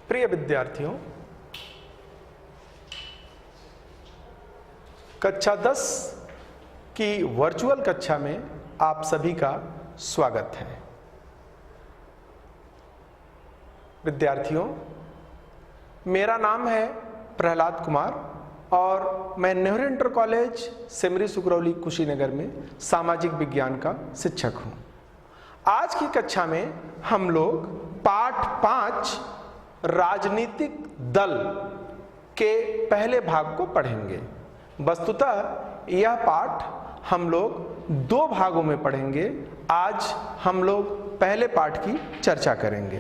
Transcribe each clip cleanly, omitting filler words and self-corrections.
प्रिय विद्यार्थियों, कक्षा 10 की वर्चुअल कक्षा में आप सभी का स्वागत है। विद्यार्थियों, मेरा नाम है प्रहलाद कुमार और मैं नेहरू इंटर कॉलेज सिमरी सुकरौली कुशीनगर में सामाजिक विज्ञान का शिक्षक हूं। आज की कक्षा में हम लोग पाठ 5 राजनीतिक दल के पहले भाग को पढ़ेंगे। वस्तुतः यह पाठ हम लोग 2 भागों में पढ़ेंगे। आज हम लोग पहले पाठ की चर्चा करेंगे।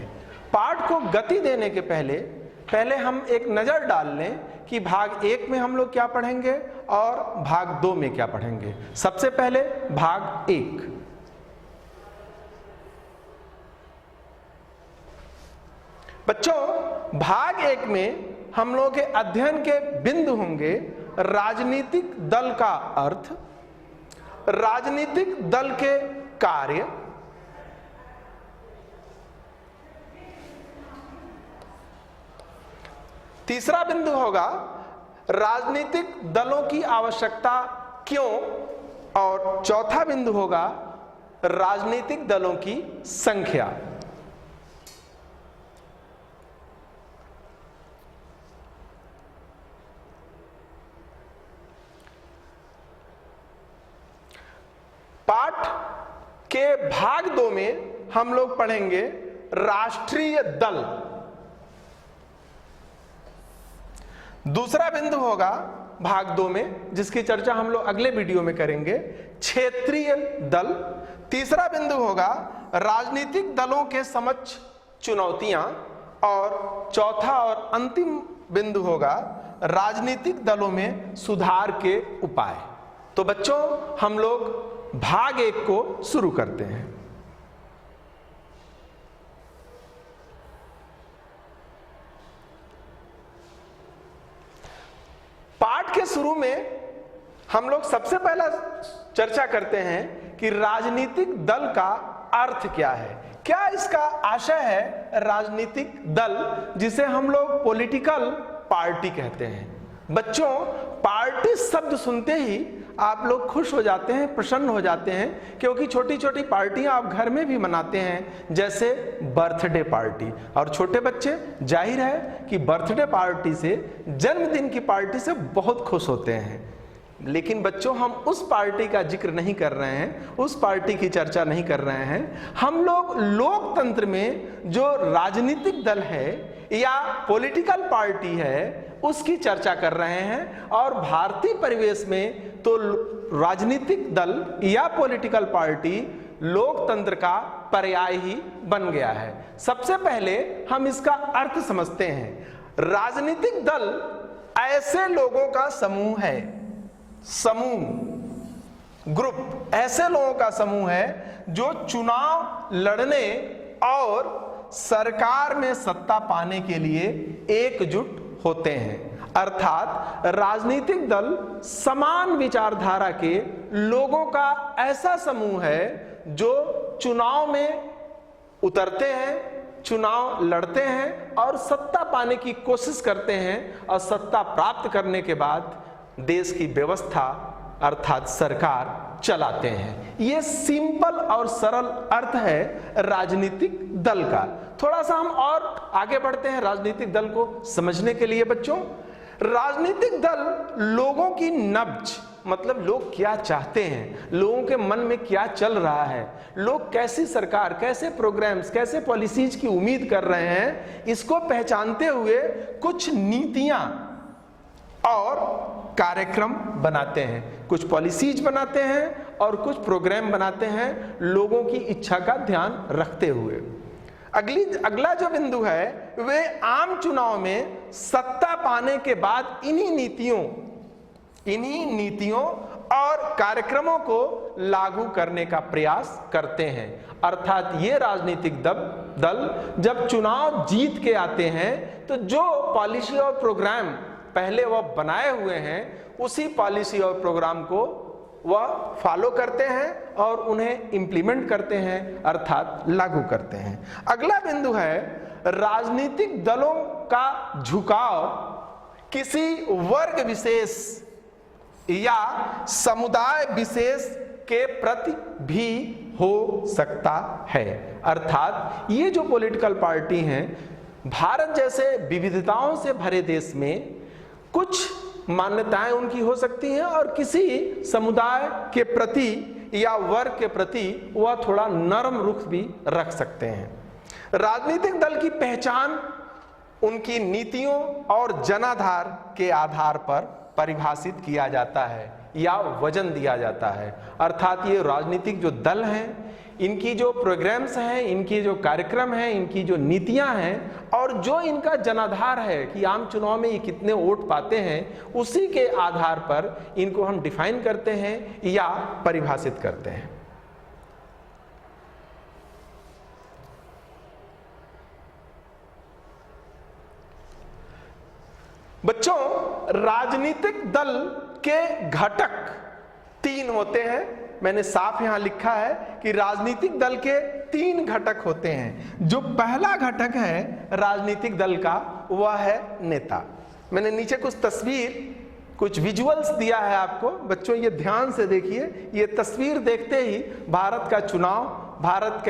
पाठ को गति देने के पहले हम एक नज़र डाल लें कि भाग 1 में हम लोग क्या पढ़ेंगे और भाग 2 में क्या पढ़ेंगे। सबसे पहले भाग 1। बच्चों, भाग 1 में हम लोग के अध्ययन के बिंदु होंगे राजनीतिक दल का अर्थ, राजनीतिक दल के कार्य, तीसरा बिंदु होगा राजनीतिक दलों की आवश्यकता क्यों, और चौथा बिंदु होगा राजनीतिक दलों की संख्या। पाठ के भाग 2 में हम लोग पढ़ेंगे राष्ट्रीय दल। दूसरा बिंदु होगा भाग 2 में, जिसकी चर्चा हम लोग अगले वीडियो में करेंगे, क्षेत्रीय दल। तीसरा बिंदु होगा राजनीतिक दलों के समक्ष चुनौतियां, और चौथा और अंतिम बिंदु होगा राजनीतिक दलों में सुधार के उपाय। तो बच्चों, हम लोग भाग 1 को शुरू करते हैं। पाठ के शुरू में हम लोग सबसे पहला चर्चा करते हैं कि राजनीतिक दल का अर्थ क्या है। क्या इसका आशय है राजनीतिक दल, जिसे हम लोग पॉलिटिकल पार्टी कहते हैं। बच्चों, पार्टी शब्द सुनते ही आप लोग खुश हो जाते हैं, प्रसन्न हो जाते हैं, क्योंकि छोटी छोटी पार्टियां आप घर में भी मनाते हैं, जैसे बर्थडे पार्टी। और छोटे बच्चे जाहिर है कि बर्थडे पार्टी से, जन्मदिन की पार्टी से बहुत खुश होते हैं। लेकिन बच्चों, हम उस पार्टी का जिक्र नहीं कर रहे हैं, उस पार्टी की चर्चा नहीं कर रहे हैं। हम लोग लोकतंत्र में जो राजनीतिक दल है या पॉलिटिकल पार्टी है उसकी चर्चा कर रहे हैं। और भारतीय परिवेश में तो राजनीतिक दल या पॉलिटिकल पार्टी लोकतंत्र का पर्याय ही बन गया है। सबसे पहले हम इसका अर्थ समझते हैं। राजनीतिक दल ऐसे लोगों का समूह है, ग्रुप ऐसे लोगों का समूह है जो चुनाव लड़ने और सरकार में सत्ता पाने के लिए एकजुट होते हैं। अर्थात राजनीतिक दल समान विचारधारा के लोगों का ऐसा समूह है जो चुनाव में उतरते हैं, चुनाव लड़ते हैं और सत्ता पाने की कोशिश करते हैं, और सत्ता प्राप्त करने के बाद देश की व्यवस्था अर्थात सरकार चलाते हैं। यह सिंपल और सरल अर्थ है राजनीतिक दल का। थोड़ा सा हम और आगे बढ़ते हैं राजनीतिक दल को समझने के लिए। बच्चों, राजनीतिक दल लोगों की नब्ज, मतलब लोग क्या चाहते हैं, लोगों के मन में क्या चल रहा है, लोग कैसी सरकार, कैसे प्रोग्राम्स, कैसे पॉलिसीज की उम्मीद कर रहे हैं, इसको पहचानते हुए कुछ नीतियां और कार्यक्रम बनाते हैं। कुछ पॉलिसीज बनाते हैं और कुछ प्रोग्राम बनाते हैं, लोगों की इच्छा का ध्यान रखते हुए। अगला जो बिंदु है वे आम चुनाव में सत्ता पाने के बाद इन्हीं नीतियों और कार्यक्रमों को लागू करने का प्रयास करते हैं। अर्थात ये राजनीतिक दल जब चुनाव जीत के आते हैं तो जो पॉलिसी और प्रोग्राम पहले वो बनाए हुए हैं उसी पॉलिसी और प्रोग्राम को वह फॉलो करते हैं और उन्हें इंप्लीमेंट करते हैं, अर्थात लागू करते हैं। अगला बिंदु है राजनीतिक दलों का झुकाव किसी वर्ग विशेष या समुदाय विशेष के प्रति भी हो सकता है। अर्थात ये जो पॉलिटिकल पार्टी हैं, भारत जैसे विविधताओं से भरे देश में कुछ मान्यताएं उनकी हो सकती हैं और किसी समुदाय के प्रति या वर्ग के प्रति वह थोड़ा नरम रुख भी रख सकते हैं। राजनीतिक दल की पहचान उनकी नीतियों और जनाधार के आधार पर परिभाषित किया जाता है या वजन दिया जाता है। अर्थात ये राजनीतिक जो दल हैं, इनकी जो प्रोग्राम्स हैं, इनकी जो कार्यक्रम हैं, इनकी जो नीतियां हैं और जो इनका जनाधार है कि आम चुनाव में ये कितने वोट पाते हैं, उसी के आधार पर इनको हम डिफाइन करते हैं या परिभाषित करते हैं। बच्चों, राजनीतिक दल के घटक 3 होते हैं। मैंने साफ यहां लिखा है कि राजनीतिक दल के 3 घटक होते हैं। जो पहला घटक है राजनीतिक दल का, वह है नेता। मैंने नीचे कुछ तस्वीर, कुछ विजुअल्स दिया है आपको। बच्चों ये ध्यान से देखिए, ये तस्वीर देखते ही भारत का चुनाव, भारत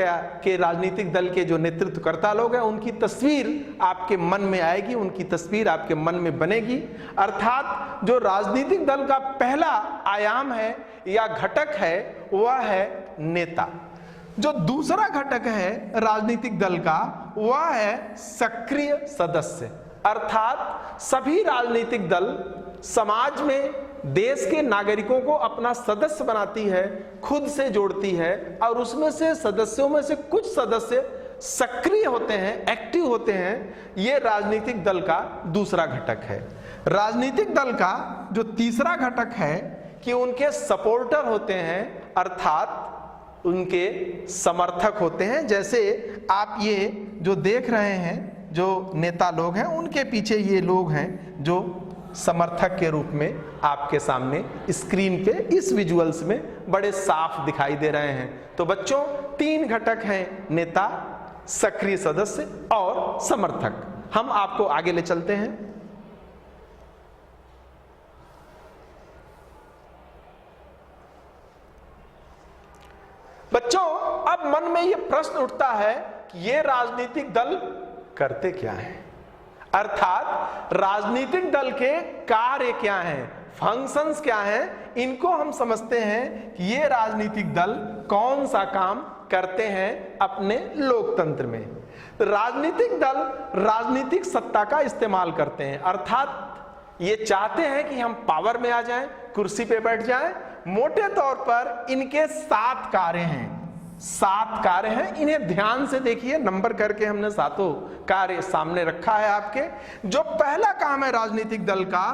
के राजनीतिक दल के जो नेतृत्वकर्ता लोग हैं, उनकी तस्वीर आपके मन में आएगी, उनकी तस्वीर आपके मन में बनेगी। अर्थात जो राजनीतिक दल का पहला आयाम है या घटक है, वह है नेता। जो दूसरा घटक है राजनीतिक दल का, वह है सक्रिय सदस्य। अर्थात सभी राजनीतिक दल समाज में देश के नागरिकों को अपना सदस्य बनाती है, खुद से जोड़ती है और उसमें से सदस्यों में से कुछ सदस्य सक्रिय होते हैं, एक्टिव होते हैं। ये राजनीतिक दल का दूसरा घटक है। राजनीतिक दल का जो तीसरा घटक है कि उनके सपोर्टर होते हैं, अर्थात उनके समर्थक होते हैं। जैसे आप ये जो देख रहे हैं, जो नेता लोग हैं, उनके पीछे ये लोग हैं जो समर्थक के रूप में आपके सामने स्क्रीन पे इस विजुअल्स में बड़े साफ दिखाई दे रहे हैं। तो बच्चों 3 घटक हैं, नेता, सक्रिय सदस्य और समर्थक। हम आपको आगे ले चलते हैं। बच्चों अब मन में यह प्रश्न उठता है कि ये राजनीतिक दल करते क्या हैं, अर्थात राजनीतिक दल के कार्य क्या हैं, फंक्शंस क्या हैं। इनको हम समझते हैं कि ये राजनीतिक दल कौन सा काम करते हैं अपने लोकतंत्र में। राजनीतिक दल राजनीतिक सत्ता का इस्तेमाल करते हैं, अर्थात ये चाहते हैं कि हम पावर में आ जाएं, कुर्सी पे बैठ जाएं। मोटे तौर पर इनके 7 कार्य हैं। 7 कार्य हैं, इन्हें ध्यान से देखिए, नंबर करके हमने 7 कार्य सामने रखा है आपके। जो पहला काम है राजनीतिक दल का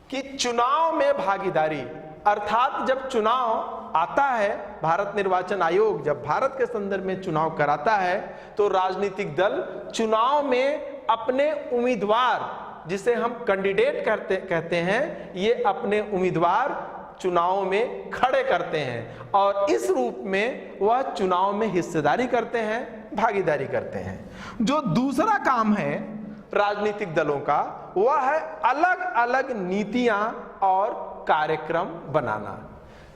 कि चुनाव में भागीदारी, अर्थात जब चुनाव आता है, भारत निर्वाचन आयोग जब भारत के संदर्भ में चुनाव कराता है, तो राजनीतिक दल चुनाव में अपने उम्मीदवार, जिसे हम कैंडिडेट कहते हैं, ये अपने उम्मीदवार चुनाव में खड़े करते हैं और इस रूप में वह चुनाव में हिस्सेदारी करते हैं, भागीदारी करते हैं। जो दूसरा काम है राजनीतिक दलों का, वह है अलग अलग नीतियां और कार्यक्रम बनाना।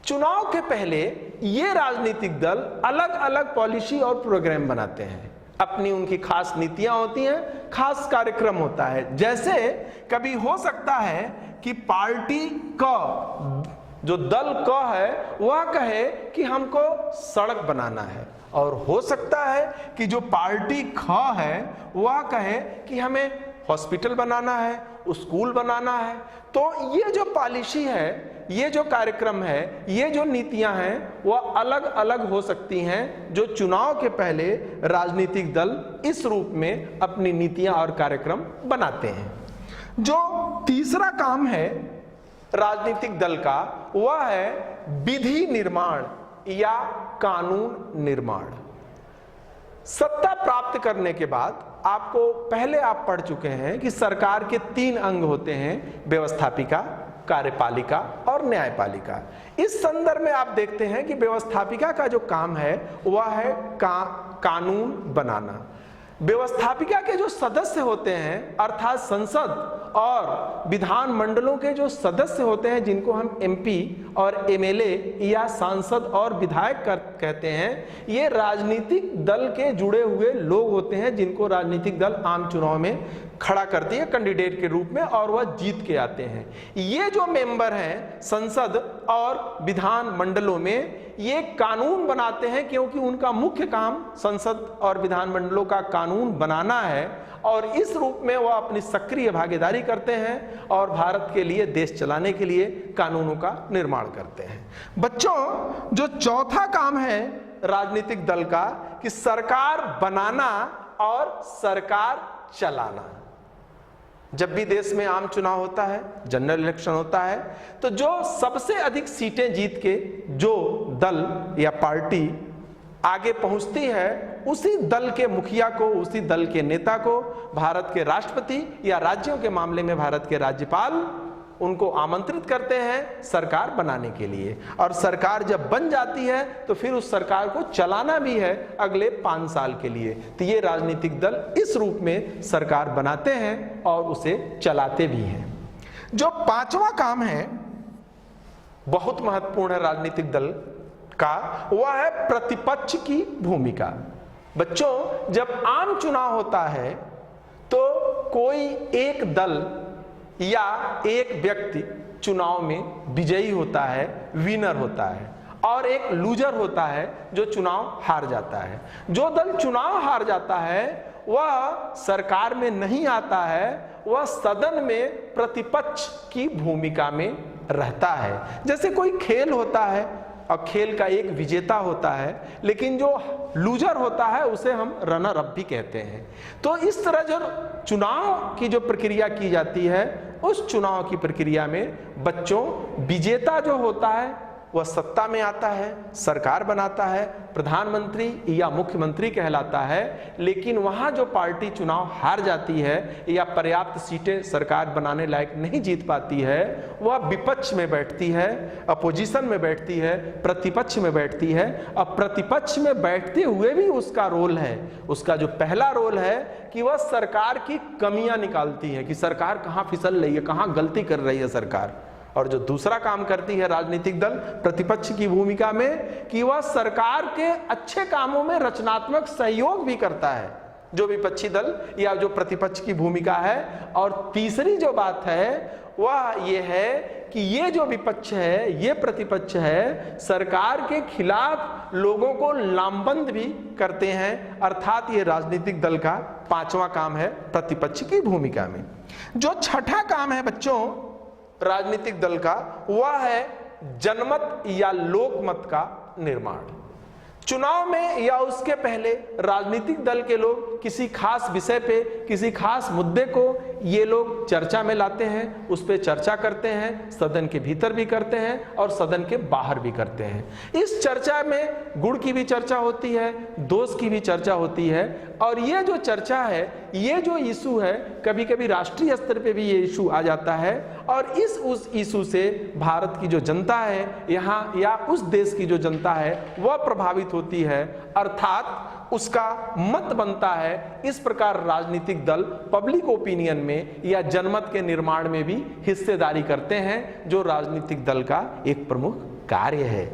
चुनाव के पहले ये राजनीतिक दल अलग अलग पॉलिसी और प्रोग्राम बनाते हैं। अपनी उनकी खास नीतियां होती हैं, खास कार्यक्रम होता है। जैसे कभी हो सकता है कि पार्टी का जो दल का है वह कहे कि हमको सड़क बनाना है, और हो सकता है कि जो पार्टी खा है वह कहे कि हमें हॉस्पिटल बनाना है, स्कूल बनाना है। तो ये जो पॉलिसी है, ये जो कार्यक्रम है, ये जो नीतियां हैं, वह अलग अलग हो सकती हैं। जो चुनाव के पहले राजनीतिक दल इस रूप में अपनी नीतियां और कार्यक्रम बनाते हैं। जो तीसरा काम है राजनीतिक दल का, वह है विधि निर्माण या कानून निर्माण। सत्ता प्राप्त करने के बाद आपको, पहले आप पढ़ चुके हैं कि सरकार के 3 अंग होते हैं, व्यवस्थापिका, कार्यपालिका और न्यायपालिका। इस संदर्भ में आप देखते हैं कि व्यवस्थापिका का जो काम है वह है कानून बनाना। व्यवस्थापिका के जो सदस्य होते हैं अर्थात संसद और विधान मंडलों के जो सदस्य होते हैं, जिनको हम एमपी और एमएलए या सांसद और विधायक कहते हैं, ये राजनीतिक दल के जुड़े हुए लोग होते हैं जिनको राजनीतिक दल आम चुनाव में खड़ा करती है कैंडिडेट के रूप में और वह जीत के आते हैं। ये जो मेंबर हैं संसद और विधान मंडलों में, ये कानून बनाते हैं क्योंकि उनका मुख्य काम संसद और विधान मंडलों का कानून बनाना है और इस रूप में वह अपनी सक्रिय भागीदारी करते हैं और भारत के लिए, देश चलाने के लिए कानूनों का निर्माण करते हैं। बच्चों, जो चौथा काम है राजनीतिक दल का कि सरकार बनाना और सरकार चलाना। जब भी देश में आम चुनाव होता है, जनरल इलेक्शन होता है, तो जो सबसे अधिक सीटें जीत के जो दल या पार्टी आगे पहुंचती है, उसी दल के मुखिया को, उसी दल के नेता को भारत के राष्ट्रपति या राज्यों के मामले में भारत के राज्यपाल उनको आमंत्रित करते हैं सरकार बनाने के लिए। और सरकार जब बन जाती है तो फिर उस सरकार को चलाना भी है अगले 5 साल के लिए। तो ये राजनीतिक दल इस रूप में सरकार बनाते हैं और उसे चलाते भी हैं। जो 5वां काम है, बहुत महत्वपूर्ण है राजनीतिक दल का, वह है प्रतिपक्ष की भूमिका। बच्चों, जब आम चुनाव होता है तो कोई एक दल या एक व्यक्ति चुनाव में विजयी होता है, विनर होता है, और एक लूजर होता है जो चुनाव हार जाता है। जो दल चुनाव हार जाता है वह सरकार में नहीं आता है, वह सदन में प्रतिपक्ष की भूमिका में रहता है। जैसे कोई खेल होता है और खेल का एक विजेता होता है, लेकिन जो लूजर होता है उसे हम रनर अप भी कहते हैं। तो इस तरह जो चुनाव की जो प्रक्रिया की जाती है, उस चुनाव की प्रक्रिया में बच्चों विजेता जो होता है वह सत्ता में आता है, सरकार बनाता है, प्रधानमंत्री या मुख्यमंत्री कहलाता है। लेकिन वहां जो पार्टी चुनाव हार जाती है या पर्याप्त सीटें सरकार बनाने लायक नहीं जीत पाती है, वह विपक्ष में बैठती है, अपोजिशन में बैठती है, प्रतिपक्ष में बैठती है। अब प्रतिपक्ष में बैठते हुए भी उसका रोल है, उसका जो पहला रोल है कि वह सरकार की कमियां निकालती है कि सरकार कहां फिसल रही है, कहां गलती कर रही है सरकार। और जो दूसरा काम करती है राजनीतिक दल प्रतिपक्ष की भूमिका में, कि वह सरकार के अच्छे कामों में रचनात्मक सहयोग भी करता है, जो विपक्षी दल या जो प्रतिपक्ष की भूमिका है। और तीसरी जो बात है वह ये है कि ये जो विपक्ष है, ये प्रतिपक्ष है, सरकार के खिलाफ लोगों को लामबंद भी करते हैं। अर्थात ये राजनीतिक दल का 5वां काम है प्रतिपक्ष की भूमिका में। जो छठा काम है बच्चों राजनीतिक दल का, वह है जनमत या लोकमत का निर्माण। चुनाव में या उसके पहले राजनीतिक दल के लोग किसी खास विषय पे, किसी खास मुद्दे को ये लोग चर्चा में लाते हैं, उस पे चर्चा करते हैं, सदन के भीतर भी करते हैं और सदन के बाहर भी करते हैं। इस चर्चा में गुण की भी चर्चा होती है, दोष की भी चर्चा होती है। और ये जो चर्चा है, ये जो इशू है, कभी कभी राष्ट्रीय स्तर पे भी ये इशू आ जाता है और उस इशू से भारत की जो जनता है यहाँ या उस देश की जो जनता है वह प्रभावित होती है, अर्थात उसका मत बनता है। इस प्रकार राजनीतिक दल पब्लिक ओपिनियन में या जनमत के निर्माण में भी हिस्सेदारी करते हैं, जो राजनीतिक दल का एक प्रमुख कार्य है।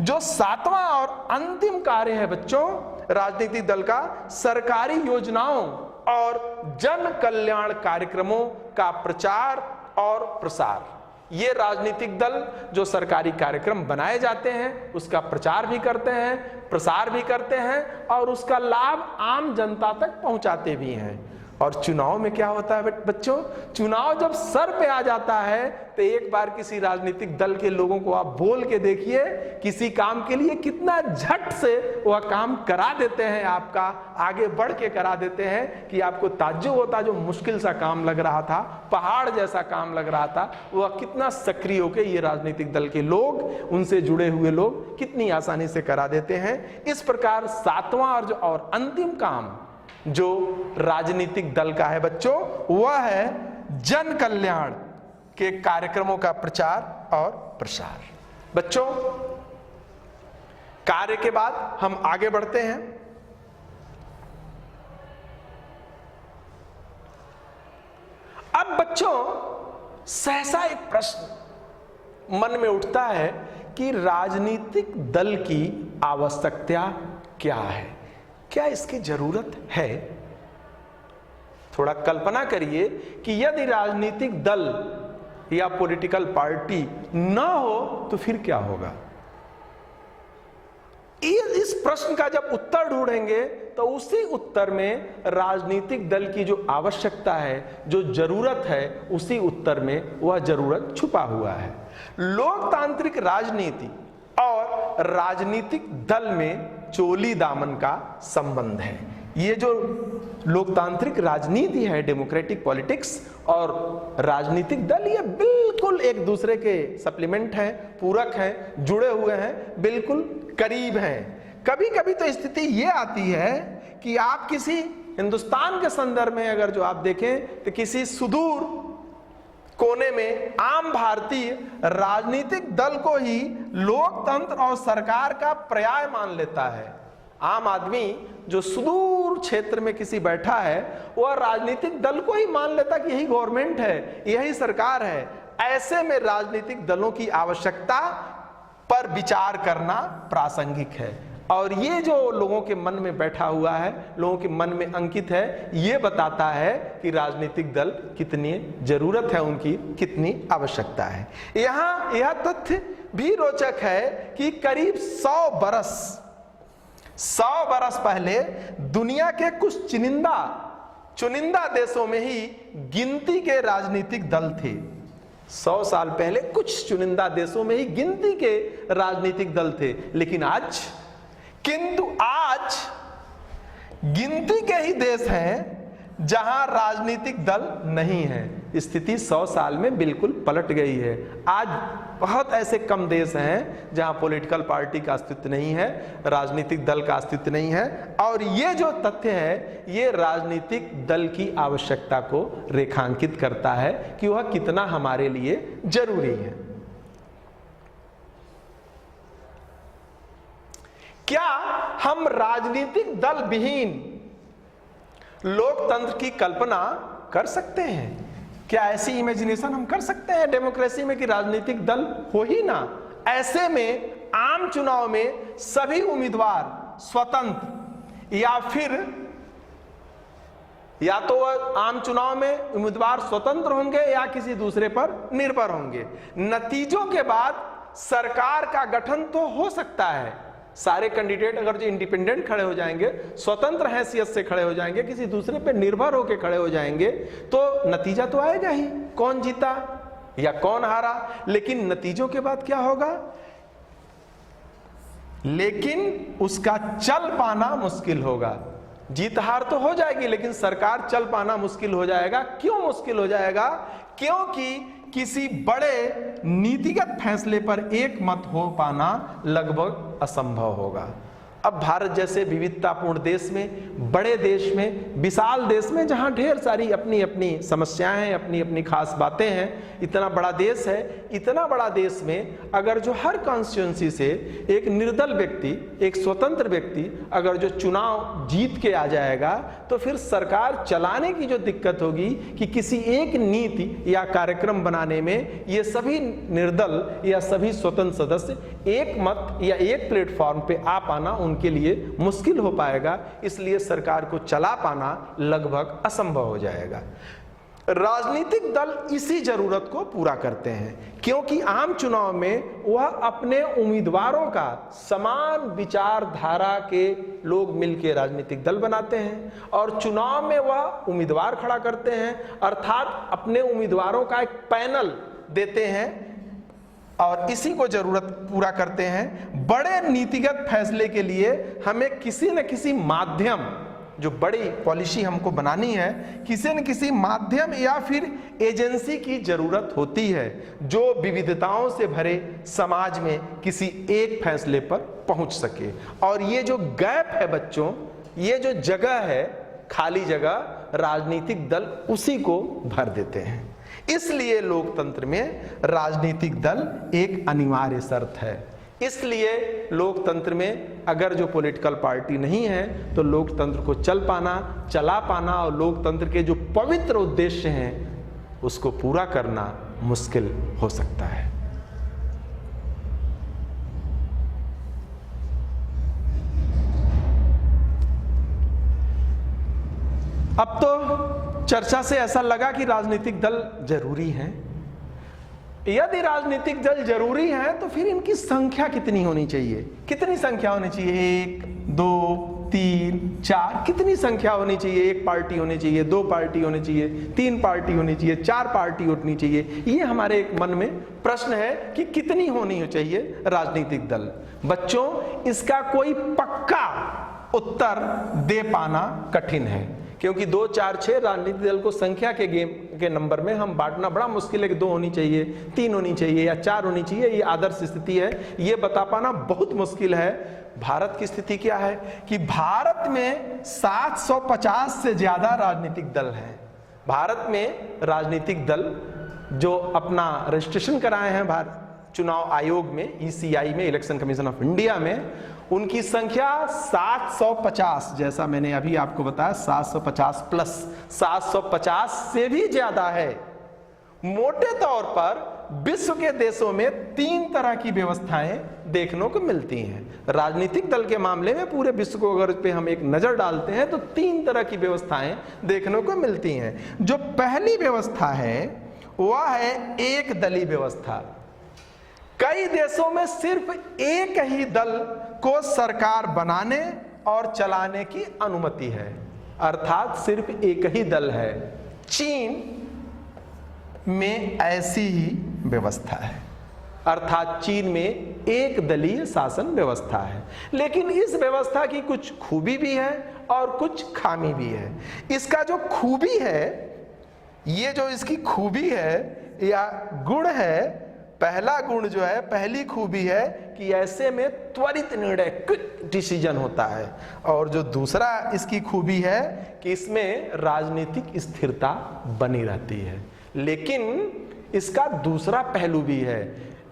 जो 7वां और अंतिम कार्य है बच्चों राजनीतिक दल का, सरकारी योजनाओं और जन कल्याण कार्यक्रमों का प्रचार और प्रसार। ये राजनीतिक दल जो सरकारी कार्यक्रम बनाए जाते हैं उसका प्रचार भी करते हैं, प्रसार भी करते हैं और उसका लाभ आम जनता तक पहुंचाते भी हैं। और चुनाव में क्या होता है बच्चों, चुनाव जब सर पे आ जाता है तो एक बार किसी राजनीतिक दल के लोगों को आप बोल के देखिए, किसी काम के लिए कितना झट से वह काम करा देते हैं, आपका आगे बढ़ के करा देते हैं कि आपको ताज्जुब होता। जो मुश्किल सा काम लग रहा था, पहाड़ जैसा काम लग रहा था, वह कितना सक्रिय होकर ये राजनीतिक दल के लोग, उनसे जुड़े हुए लोग कितनी आसानी से करा देते हैं। इस प्रकार 7वां और अंतिम काम जो राजनीतिक दल का है बच्चों, वह है जन कल्याण के कार्यक्रमों का प्रचार और प्रसार। बच्चों, कार्य के बाद हम आगे बढ़ते हैं। अब बच्चों, सहसा एक प्रश्न मन में उठता है कि राजनीतिक दल की आवश्यकता क्या है, क्या इसकी जरूरत है? थोड़ा कल्पना करिए कि यदि राजनीतिक दल या पॉलिटिकल पार्टी ना हो तो फिर क्या होगा। इस प्रश्न का जब उत्तर ढूंढेंगे तो उसी उत्तर में राजनीतिक दल की जो आवश्यकता है, जो जरूरत है, उसी उत्तर में वह जरूरत छुपा हुआ है। लोकतांत्रिक राजनीति और राजनीतिक दल में चोली दामन का संबंध है। ये जो लोकतांत्रिक राजनीति है, डेमोक्रेटिक पॉलिटिक्स, और राजनीतिक दल, ये बिल्कुल एक दूसरे के सप्लीमेंट हैं, पूरक हैं, जुड़े हुए हैं, बिल्कुल करीब हैं। कभी कभी तो स्थिति ये आती है कि आप किसी हिंदुस्तान के संदर्भ में अगर जो आप देखें तो किसी सुदूर कोने में आम भारतीय राजनीतिक दल को ही लोकतंत्र और सरकार का पर्याय मान लेता है। आम आदमी जो सुदूर क्षेत्र में किसी बैठा है वह राजनीतिक दल को ही मान लेता कि यही गवर्नमेंट है, यही सरकार है। ऐसे में राजनीतिक दलों की आवश्यकता पर विचार करना प्रासंगिक है। और ये जो लोगों के मन में बैठा हुआ है, लोगों के मन में अंकित है, ये बताता है कि राजनीतिक दल कितनी जरूरत है, उनकी कितनी आवश्यकता है। यहाँ यह तथ्य भी रोचक है कि करीब 100 बरस पहले दुनिया के कुछ चुनिंदा देशों में ही गिनती के राजनीतिक दल थे। 100 साल पहले कुछ चुनिंदा देशों में ही गिनती के राजनीतिक दल थे, लेकिन आज गिनती के ही देश हैं जहां राजनीतिक दल नहीं है। स्थिति 100 साल में बिल्कुल पलट गई है। आज बहुत ऐसे कम देश हैं जहां पॉलिटिकल पार्टी का अस्तित्व नहीं है, राजनीतिक दल का अस्तित्व नहीं है। और ये जो तथ्य है, ये राजनीतिक दल की आवश्यकता को रेखांकित करता है कि वह कितना हमारे लिए जरूरी है। क्या हम राजनीतिक दल विहीन लोकतंत्र की कल्पना कर सकते हैं? क्या ऐसी इमेजिनेशन हम कर सकते हैं डेमोक्रेसी में कि राजनीतिक दल हो ही ना? ऐसे में आम चुनाव में सभी उम्मीदवार स्वतंत्र या तो आम चुनाव में उम्मीदवार स्वतंत्र होंगे या किसी दूसरे पर निर्भर होंगे। नतीजों के बाद सरकार का गठन तो हो सकता है। सारे कैंडिडेट अगर जो इंडिपेंडेंट खड़े हो जाएंगे, स्वतंत्र हैसियत से खड़े हो जाएंगे, किसी दूसरे पे निर्भर होकर खड़े हो जाएंगे, तो नतीजा तो आएगा ही, कौन जीता या कौन हारा। लेकिन नतीजों के बाद क्या होगा? लेकिन उसका चल पाना मुश्किल होगा। जीत हार तो हो जाएगी, लेकिन सरकार चल पाना मुश्किल हो जाएगा। क्यों मुश्किल हो जाएगा? क्योंकि किसी बड़े नीतिगत फैसले पर एक मत हो पाना लगभग असंभव होगा। अब भारत जैसे विविधतापूर्ण देश में, बड़े देश में, विशाल देश में, जहां ढेर सारी अपनी अपनी समस्याएं हैं, अपनी अपनी खास बातें हैं, इतना बड़ा देश है। इतना बड़ा देश में अगर जो हर कॉन्स्टिट्यूंसी से एक निर्दल व्यक्ति, एक स्वतंत्र व्यक्ति अगर जो चुनाव जीत के आ जाएगा, तो फिर सरकार चलाने की जो दिक्कत होगी कि किसी एक नीति या कार्यक्रम बनाने में ये सभी निर्दल या सभी स्वतंत्र सदस्य एक मत या एक प्लेटफॉर्म पे आ पाना उनके लिए मुश्किल हो पाएगा। इसलिए सरकार को चला पाना लगभग असंभव हो जाएगा। राजनीतिक दल इसी जरूरत को पूरा करते हैं, क्योंकि आम चुनाव में वह अपने उम्मीदवारों का समान विचारधारा के लोग मिलकर राजनीतिक दल बनाते हैं और चुनाव में वह उम्मीदवार खड़ा करते हैं, अर्थात अपने उम्मीदवारों का एक पैनल देते हैं और इसी को जरूरत पूरा करते हैं। बड़े नीतिगत फैसले के लिए हमें किसी न किसी माध्यम, जो बड़ी पॉलिसी हमको बनानी है, किसी न किसी माध्यम या फिर एजेंसी की जरूरत होती है जो विविधताओं से भरे समाज में किसी एक फैसले पर पहुंच सके। और ये जो गैप है बच्चों, ये जो जगह है, खाली जगह, राजनीतिक दल उसी को भर देते हैं। इसलिए लोकतंत्र में राजनीतिक दल एक अनिवार्य शर्त है। इसलिए लोकतंत्र में अगर जो पॉलिटिकल पार्टी नहीं है तो लोकतंत्र को चला पाना और लोकतंत्र के जो पवित्र उद्देश्य हैं उसको पूरा करना मुश्किल हो सकता है। अब तो चर्चा से ऐसा लगा कि राजनीतिक दल जरूरी हैं। यदि राजनीतिक दल जरूरी है तो फिर इनकी संख्या कितनी होनी चाहिए? कितनी संख्या होनी चाहिए? 1, 2, 3, 4 कितनी संख्या होनी चाहिए? 1 पार्टी होनी चाहिए, 2 पार्टी होनी चाहिए, 3 पार्टी होनी चाहिए, 4 पार्टी होनी चाहिए? ये हमारे एक मन में प्रश्न है कि कितनी होनी चाहिए राजनीतिक दल। बच्चों, इसका कोई पक्का उत्तर दे पाना कठिन है, क्योंकि 2, 4, 6 राजनीतिक दल को संख्या के गेम के नंबर में हम बांटना बड़ा मुश्किल है कि 2 होनी चाहिए, 3 होनी चाहिए या 4 होनी चाहिए। ये आदर्श स्थिति है, ये बता पाना बहुत मुश्किल है। भारत की स्थिति क्या है कि भारत में 750 से ज्यादा राजनीतिक दल हैं। भारत में राजनीतिक दल जो अपना रजिस्ट्रेशन कराए हैं भारत चुनाव आयोग में, ECI में, इलेक्शन कमीशन ऑफ इंडिया में, उनकी संख्या 750, जैसा मैंने अभी आपको बताया 750 प्लस 750 से भी ज्यादा है। मोटे तौर पर विश्व के देशों में 3 तरह की व्यवस्थाएं देखने को मिलती हैं। राजनीतिक दल के मामले में पूरे विश्व को अगर पे हम एक नजर डालते हैं तो 3 तरह की व्यवस्थाएं देखने को मिलती हैं। जो पहली व्यवस्था है वह है एक दलीय व्यवस्था। कई देशों में सिर्फ एक ही दल को सरकार बनाने और चलाने की अनुमति है, अर्थात सिर्फ एक ही दल है। चीन में ऐसी ही व्यवस्था है, अर्थात चीन में एक दलीय शासन व्यवस्था है। लेकिन इस व्यवस्था की कुछ खूबी भी है और कुछ खामी भी है। इसका जो खूबी है, ये जो इसकी खूबी है या गुण है, पहला गुण जो है, पहली खूबी है कि ऐसे में त्वरित निर्णय, क्विक डिसीजन होता है। और जो दूसरा इसकी खूबी है कि इसमें राजनीतिक स्थिरता बनी रहती है। लेकिन इसका दूसरा पहलू भी है,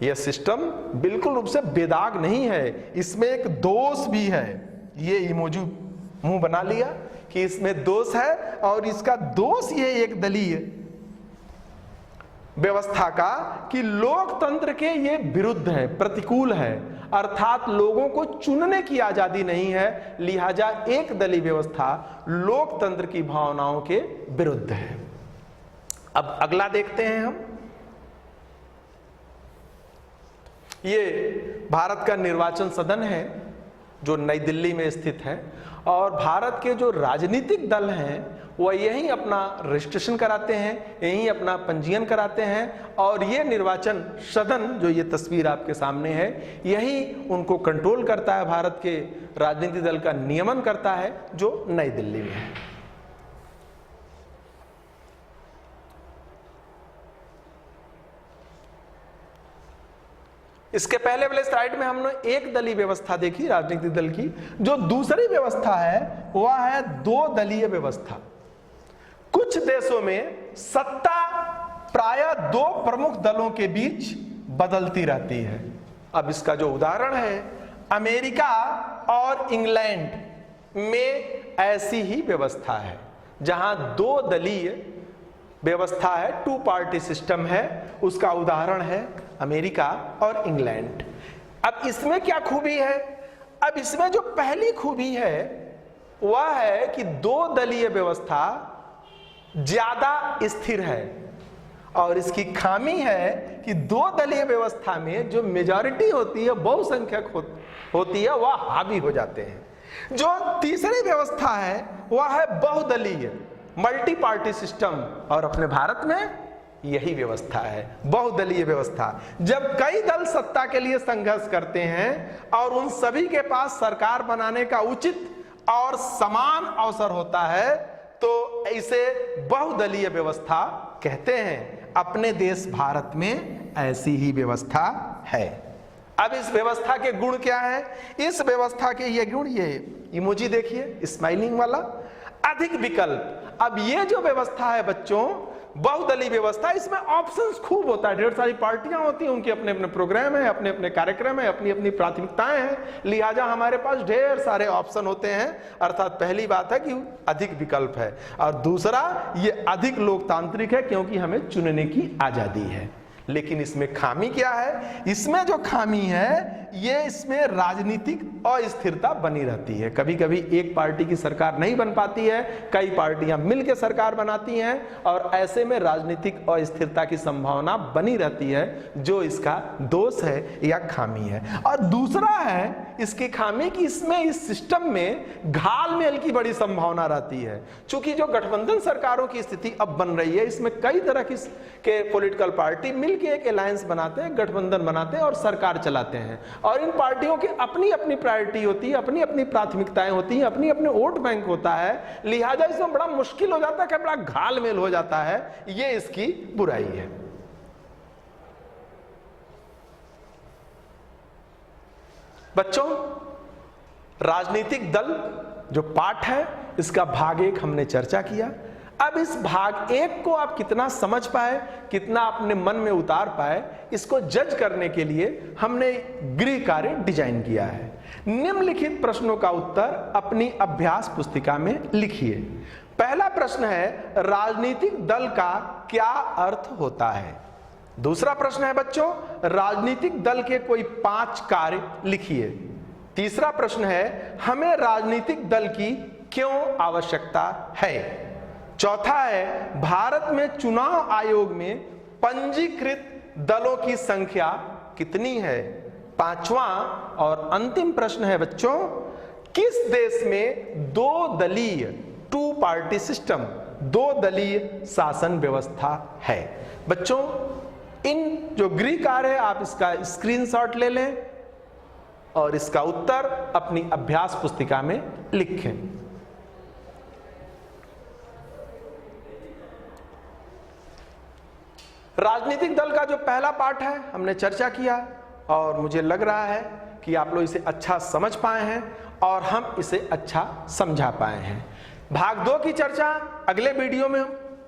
यह सिस्टम बिल्कुल रूप से बेदाग नहीं है, इसमें एक दोष भी है। ये इमोजी मुंह बना लिया कि इसमें दोष है, और इसका दोष ये एक दलीय व्यवस्था का कि लोकतंत्र के ये विरुद्ध है, प्रतिकूल है, अर्थात लोगों को चुनने की आजादी नहीं है। लिहाजा एक दलीय व्यवस्था लोकतंत्र की भावनाओं के विरुद्ध है। अब अगला देखते हैं हम। ये भारत का निर्वाचन सदन है जो नई दिल्ली में स्थित है, और भारत के जो राजनीतिक दल हैं वह यहीं अपना रजिस्ट्रेशन कराते हैं, यहीं अपना पंजीयन कराते हैं, और ये निर्वाचन सदन जो ये तस्वीर आपके सामने है, यही उनको कंट्रोल करता है, भारत के राजनीतिक दल का नियमन करता है, जो नई दिल्ली में है। इसके पहले वाले स्लाइड में हमने एक दलीय व्यवस्था देखी राजनीतिक दल की। जो दूसरी व्यवस्था है वह है 2 दलीय व्यवस्था। कुछ देशों में सत्ता प्रायः 2 प्रमुख दलों के बीच बदलती रहती है। अब इसका जो उदाहरण है, अमेरिका और इंग्लैंड में ऐसी ही व्यवस्था है, जहां 2 दलीय व्यवस्था है, 2 पार्टी सिस्टम है। उसका उदाहरण है अमेरिका और इंग्लैंड। अब इसमें क्या खूबी है? अब इसमें जो पहली खूबी है वह है कि 2 दलीय व्यवस्था ज्यादा स्थिर है, और इसकी खामी है कि 2 दलीय व्यवस्था में जो मेजॉरिटी होती है, बहुसंख्यक होती है, वह हावी हो जाते हैं। जो तीसरी व्यवस्था है वह है बहुदलीय, मल्टी पार्टी सिस्टम, और अपने भारत में यही व्यवस्था है, बहुदलीय व्यवस्था। जब कई दल सत्ता के लिए संघर्ष करते हैं और उन सभी के पास सरकार बनाने का उचित और समान अवसर होता है, तो इसे बहुदलीय व्यवस्था कहते हैं। अपने देश भारत में ऐसी ही व्यवस्था है। अब इस व्यवस्था के गुण क्या है? इस व्यवस्था के ये गुण, ये इमोजी देखिए स्माइलिंग वाला, अधिक विकल्प। अब ये जो व्यवस्था है बच्चों, बहुदलीय व्यवस्था, इसमें ऑप्शंस खूब होता है, ढेर सारी पार्टियां होती हैं, उनके अपने अपने प्रोग्राम है, अपने अपने कार्यक्रम है, अपनी अपनी प्राथमिकताएं हैं, लिहाजा हमारे पास ढेर सारे ऑप्शन होते हैं। अर्थात पहली बात है कि अधिक विकल्प है, और दूसरा ये अधिक लोकतांत्रिक है क्योंकि हमें चुनने की आजादी है। लेकिन इसमें खामी क्या है? इसमें जो खामी है ये इसमें राजनीतिक अस्थिरता बनी रहती है। कभी कभी एक पार्टी की सरकार नहीं बन पाती है, कई पार्टियां मिलकर सरकार बनाती हैं, और ऐसे में राजनीतिक अस्थिरता की संभावना बनी रहती है, जो इसका दोष है या खामी है। और दूसरा है इसकी खामी कि इसमें इस सिस्टम में घालमेल की बड़ी संभावना रहती है। चूंकि जो गठबंधन सरकारों की स्थिति अब बन रही है, इसमें कई तरह के पॉलिटिकल पार्टी मिलकर एक अलायंस बनाते हैं, गठबंधन बनाते हैं और सरकार चलाते हैं, और इन पार्टियों की अपनी अपनी प्रायोरिटी होती है, अपनी अपनी प्राथमिकताएं होती हैं, अपनी अपने वोट बैंक होता है, लिहाजा इसमें बड़ा मुश्किल हो जाता है कि बड़ा घालमेल हो जाता है। ये इसकी बुराई है। बच्चों, राजनीतिक दल जो पाठ है इसका भाग 1 हमने चर्चा किया। अब इस भाग 1 को आप कितना समझ पाए, कितना अपने मन में उतार पाए, इसको जज करने के लिए हमने गृह कार्य डिजाइन किया है। निम्नलिखित प्रश्नों का उत्तर अपनी अभ्यास पुस्तिका में लिखिए। पहला प्रश्न है, राजनीतिक दल का क्या अर्थ होता है? दूसरा प्रश्न है बच्चों, राजनीतिक दल के कोई 5 कार्य लिखिए। तीसरा प्रश्न है, हमें राजनीतिक दल की क्यों आवश्यकता है? चौथा है, भारत में चुनाव आयोग में पंजीकृत दलों की संख्या कितनी है? पांचवा और अंतिम प्रश्न है बच्चों, किस देश में 2 दलीय 2 पार्टी सिस्टम 2 दलीय शासन व्यवस्था है? बच्चों, इन जो गृह कार्य है आप इसका स्क्रीनशॉट ले लें और इसका उत्तर अपनी अभ्यास पुस्तिका में लिखें। राजनीतिक दल का जो पहला पार्ट है हमने चर्चा किया, और मुझे लग रहा है कि आप लोग इसे अच्छा समझ पाए हैं और हम इसे अच्छा समझा पाए हैं। भाग 2 की चर्चा अगले वीडियो में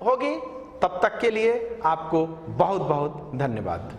होगी। तब तक के लिए आपको बहुत बहुत धन्यवाद।